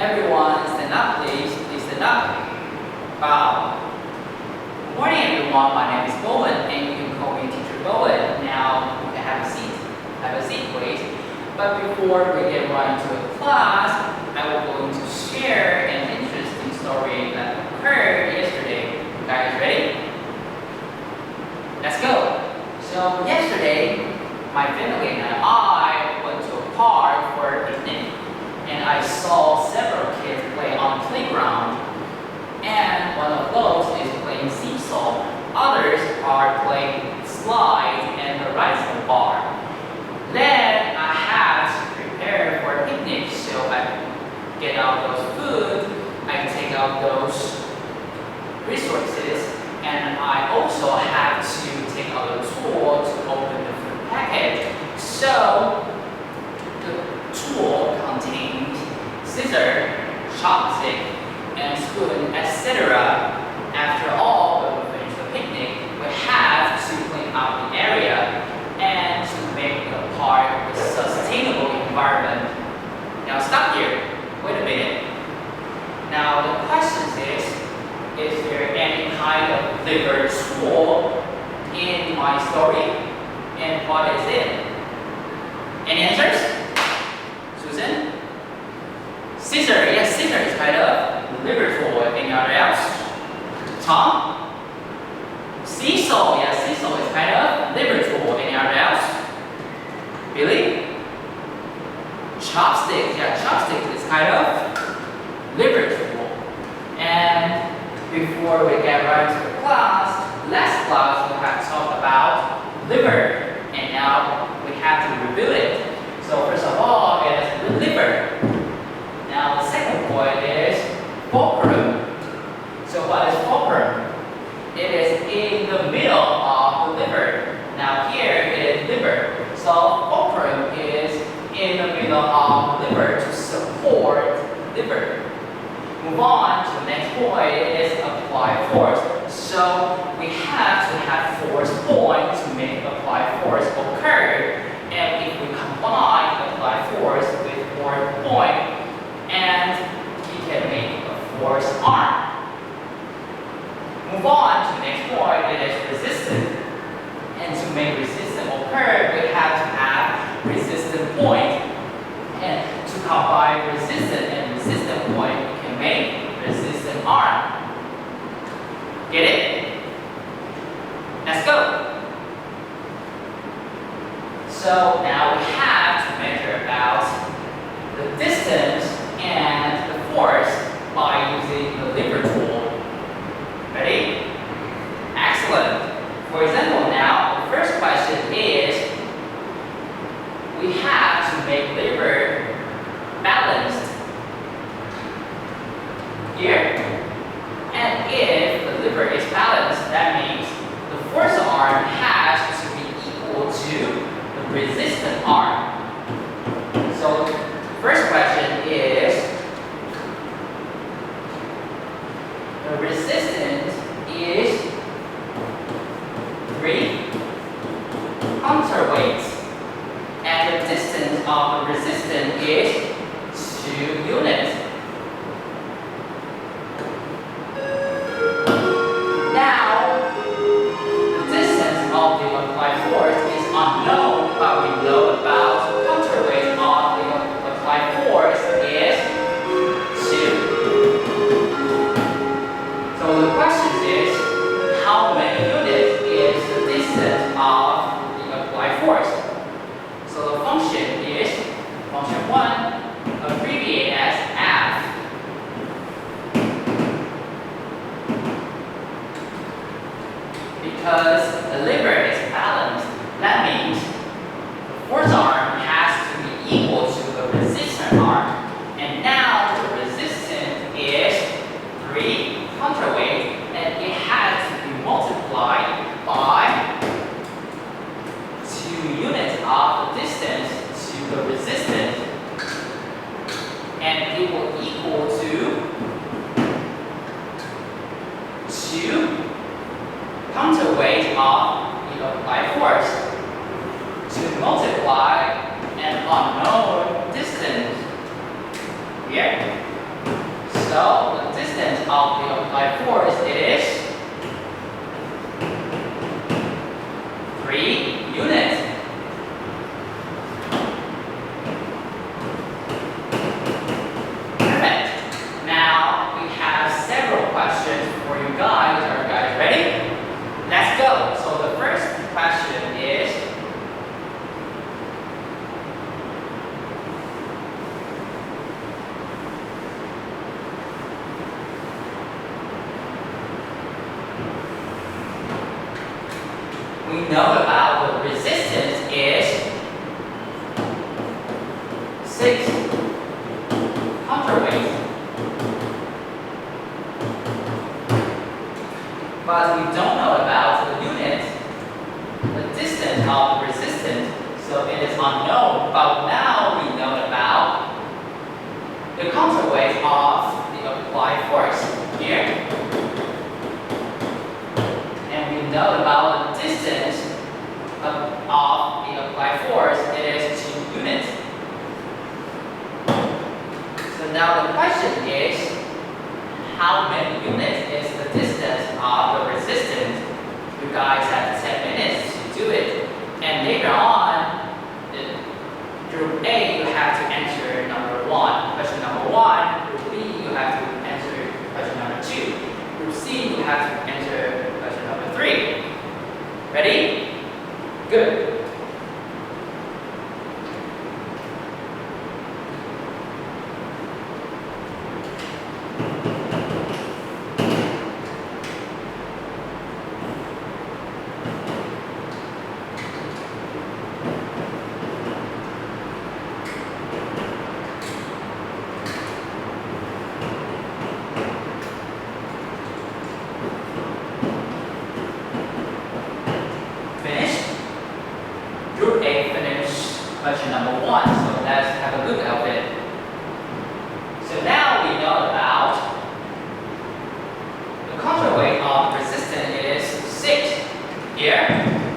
Everyone, stand up, please. Please stand up. Bow. Good morning, everyone. My name is Bowen, and you can call me Teacher Bowen. Now, you can have a seat. Have a seat, please. But before we get right into the class, I will going to share an interesting story that occurred yesterday. You guys ready? Let's go. So yesterday, my family and I went to a park for a picnic, and I saw several kids play on the playground. And one of those is playing seesaw. Others are playing slide and the rising bar. Then I had to prepare for a picnic, so I get out those food, I take out those resources, and I also have to take out the tool to open the food package. So the tool contains scissors, chopstick, and spoon, etc. After all, when we finish the picnic, we have to clean up the area and to make the park a sustainable environment. Now stop here. Wait a minute. Now the question is there any kind of liver tool in my story? And what is it? Any answers? Susan? Scissor. Yes, scissor is kind of liver tool. Any other else? Tom? Seesaw. Yes, seesaw is kind of liver tool. Any other else? Billy? Chopstick. Yeah, chopstick is kind of liver tool. And before we get right to the class, last class we have talked about liver, and now we have to review it. So first of all, it is the liver. Now the second point is fulcrum. So what is fulcrum? It is in the middle of the liver. Now here it is liver. So fulcrum is in the middle of the liver to support liver. Move on to the next point, it is apply force. So we have to have force point to make apply force occur. And if we combine apply force with force point, and we can make a force arm. Move on to the next point, it is resistance. And to make resistance occur, we have to have resistance point. And to combine resistance and resistance point, we can make resistance arm. Get it? Let's go. So now we have to measure about the distance and the force by using the liver tool. Ready? Excellent. For example, now the first question is we have to make liver balanced here. And if the liver is balanced, that means the force arm has to be equal to the resistance arm. So the first question is the resistance is 3 counterweights, and the distance of the resistance is 2 units. Now, the distance of the applied force is unknown, but we know about the counterweight of the applied force is 2. So the question is, how many units is the distance of the applied force? So the function is function 1, abbreviated as F. Because the liver is balanced, that means the force arm has to be equal to the resistance arm. And now the resistance is 3 counterweight, and it has to be multiplied by 2 units of the distance to the resistance, and it will equal to 2 counterweight of the applied force to multiply an unknown distance here. So the distance of the applied force is 3 units. Perfect. Now we have several questions for you guys. Are you guys ready? Let's go. So the first question is, we know about the resistance is 6 counterweights. But we don't know about the units, the distance of the resistance, so it is unknown. But now we know about the counterweight of the applied force here. And we know about the distance of the applied force, it is 2 units. So now the question is, how many units is the distance of the resistance? You guys have 10 minutes to do it. And later on, in group A, you have to answer number 1. Question number 1. Group B, you have to answer question number 2. Group C, you have to answer question number 3. Ready? Good. Group A finished question number 1, so let's have a look at it. So now we know about the counterweight of resistance is 6 here,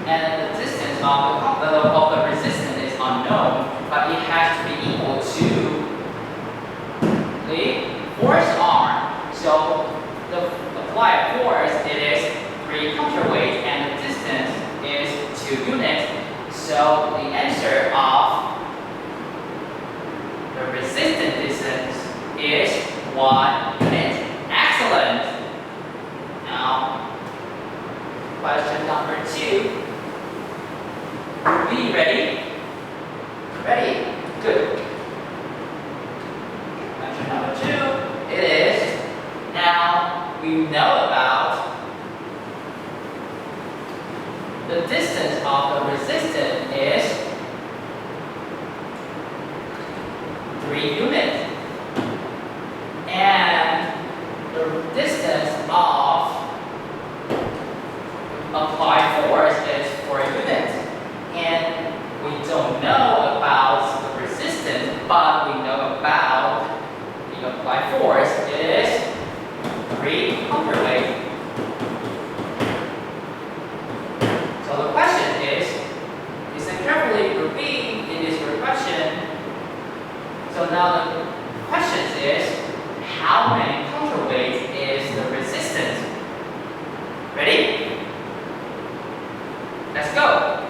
and the distance of the resistance is unknown, but it has to be equal to the force arm. So the applied force, it is 3 counterweights, and the distance is 2 units. So the answer of the resistance distance is 1 unit. Excellent. Now, question number 2. Are we ready? Ready? Good. Question number 2, it is, now we know about the distance of the resistance is 3 units. And the distance of applied force is 4 units. And we don't know about the resistance, but we know about the applied force is 3 counterweights. So the question is, listen carefully, repeat, it is your question. So now the question is, how many counterweights is the resistance? Ready? Let's go.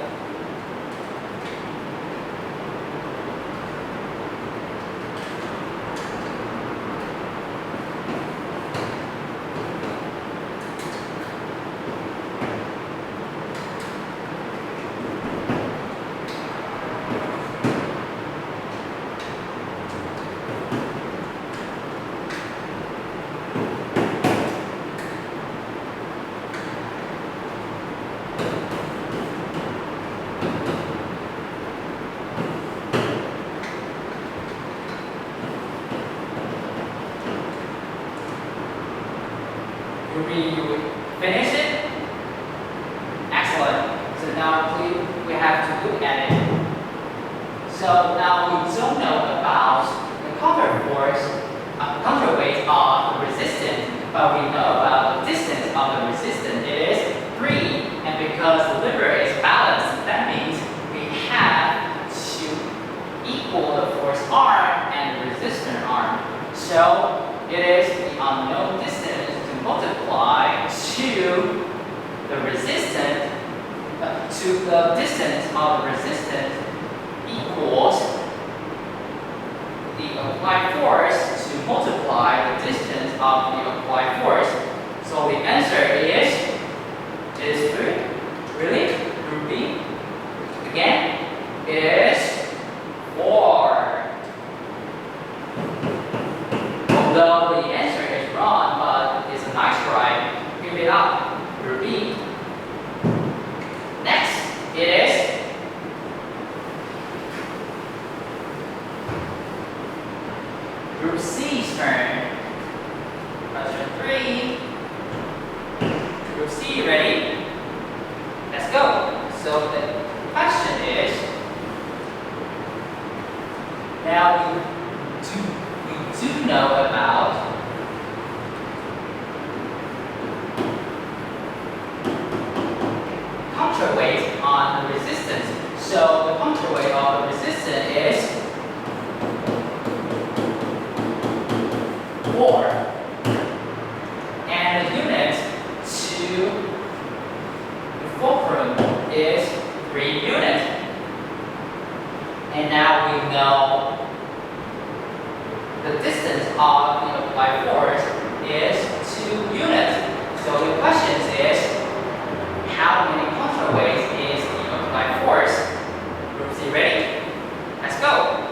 You finish it? Excellent. So now we have to look at it. So now we don't know about the counterweight of the resistance, but we know about the distance of the resistance. It is 3, and because the lever is balanced, that means we have to equal the force arm and the resistance arm. So it is the unknown distance to multiply to the resistance, to the distance of the resistance equals the applied force to multiply the distance of the applied force. So the answer is 3. Really? Group B? Again, it is 4. Although the answer is wrong, but it's a nice try. Give it up. Group B. Next, it is Group C's turn. Question 3. Group C, ready? Let's go. So the question is, now we do know about counterweight on the resistance. So the counterweight of the resistance is 4. And the unit to the fulcrum is 3 units. And now we know the distance of the applied force is 2 units. So the question is, how many counterweights is the applied force? Group C, ready? Let's go.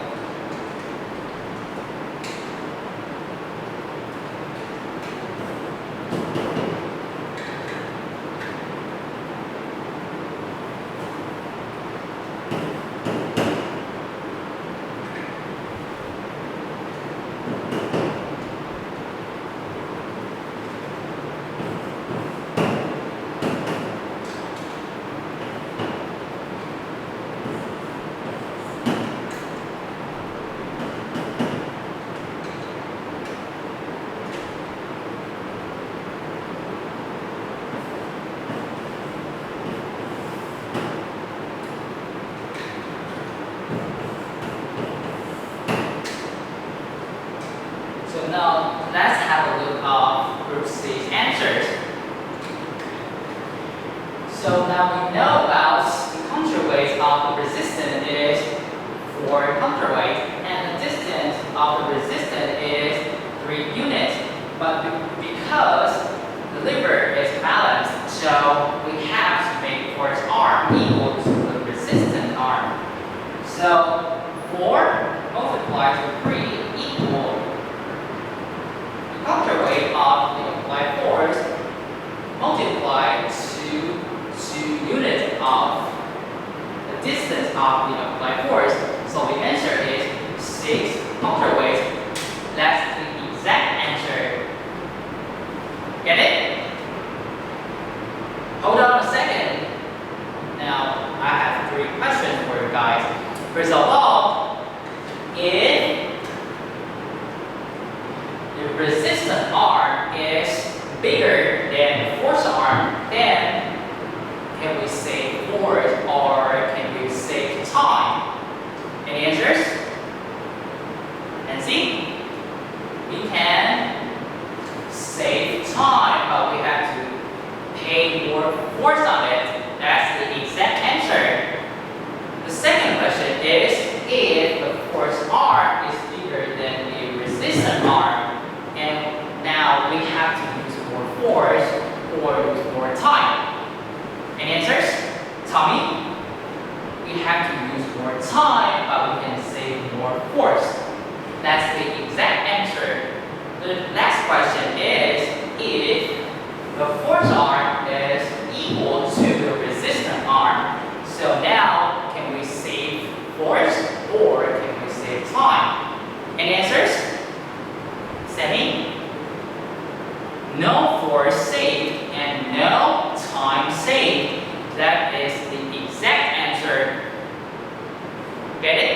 So now let's have a look at Group C's answers. So now we know about the counterweight of the resistance is 4 counterweight, and the distance of the resistance is 3 units. But because the lever is balanced, so we have to make force arm equal to the resistance arm. So 4 multiplied to 3 equal counterweight of the applied force multiplied to 2 units of the distance of the applied force. So the answer is 6 counterweights. That's the exact answer. Get it? Hold on a second. Now I have 3 questions for you guys. First of all, if the resistance arm is bigger than the force arm, then can we save force or can we save time? Any answers? And see, we can save time, but we have to pay more force on it. That's the exact answer. The second question is, if the force arm is bigger than the resistance arm, and now we have to use more force or use more time. Any answers? Tommy? We have to use more time, but we can save more force. That's the exact answer. The next question is, if the force arm is equal to the resistance arm, so now can we save force or can we save time? Any answers? Sammy? No force saved and no time saved. That is the exact answer. Get it?